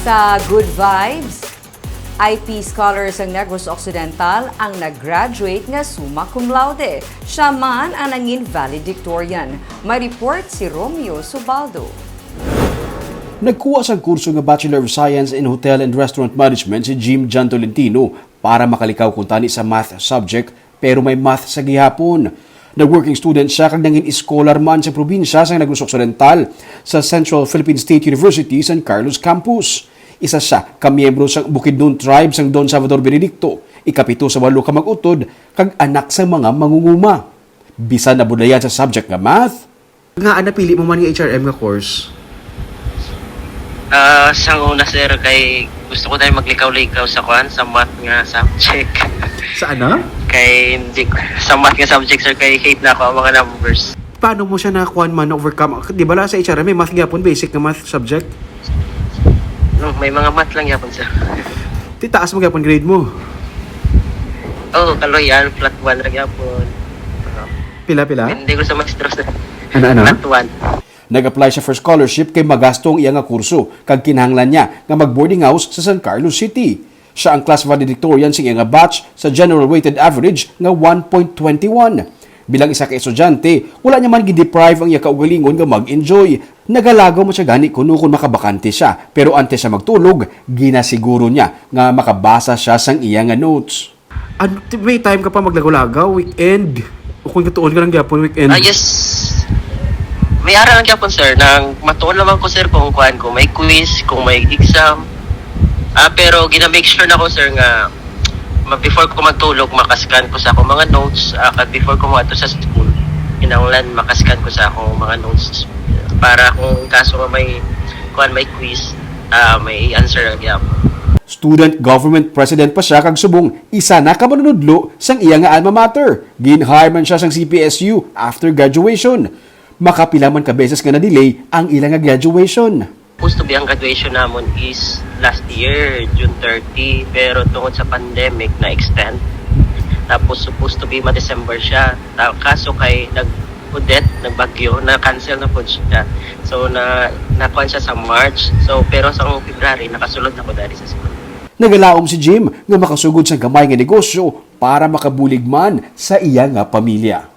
Sa Good Vibes, IP scholars ang Negros Occidental ang nag-graduate nga summa cum laude. Siya man ang nangin valedictorian. May report si Romeo Subaldo. Nagkuha sa kurso nga Bachelor of Science in Hotel and Restaurant Management si Jim John Tolentino para makalikaw kung tani sa math subject pero may math sa gihapon. Nag-working student siya kag nangin scholar man sa probinsya sa Negros Occidental sa Central Philippine State University San Carlos Campus. Isa siya kamiyembro sa Bukidnon Tribe sang Don Salvador Benedicto, ikapito sa 8 ka mag-utod kag anak sa mga mangunguma. Bisan na budayan sa subject nga math. Nga napili mo man yung HRM nga course? Sa una sir, kay gusto ko tayo maglikaw-likaw sa math nga subject. Sa ano? Sa math nga subject sir, kay hate na ako ang mga numbers. Paano mo siya nakakuha man overcome? Di ba sa HRM may math gyapon, basic na math subject? No, may mga math lang yapon sir. Titaas mo gyapon grade mo? Kaloyan, flat 1 lang yapon. Pila? Hindi ko sa maestro sir. Ano? Flat 1. Nag-apply siya for scholarship kay magasto ang iya nga kurso kag kinahanglan niya nga mag-boarding house sa San Carlos City. Siya ang class valedictorian sa iya nga batch sa general weighted average nga 1.21. Bilang isa ka estudyante, wala niya man gi-deprive ang iya kaugalingon nga mag-enjoy. Nagalagaw mo siya gani kung makabakante siya, pero antes siya magtulog, ginasiguro niya nga makabasa siya sang iya nga notes. May time ka pa maglagaw-lagaw, weekend. O kung katuon ka ng gyapon weekend. Yes. May ara lang yapon sir, nang matuon naman ko sir kung may quiz, kung may exam. Pero gina-make sure na ko sir nga before ko magtulog, makascan ko sa akong mga notes. Kag before ko mo sa school, kinahanglan makascan ko sa akong mga notes para kung kaso nga may quiz, may answer ang gyapon. Student government president pa siya kag subong isa na ka manunudlo sang iya nga alma mater. Gin-hire man siya sang CPSU after graduation. Makapila man ka beses nga na-delay ang ilang nga graduation. Supposed to be ang graduation namon is last year, June 30, pero tungkol sa pandemic na extend. Tapos supposed to be December siya. Kaso kay nagbagyo, na-cancel na po siya. So nakuha siya sa March. So pero sa February nakasulod na ko dali sa school. Nagalaom si Jim nga makasugod sa gamay nga negosyo para makabulig man sa iya nga pamilya.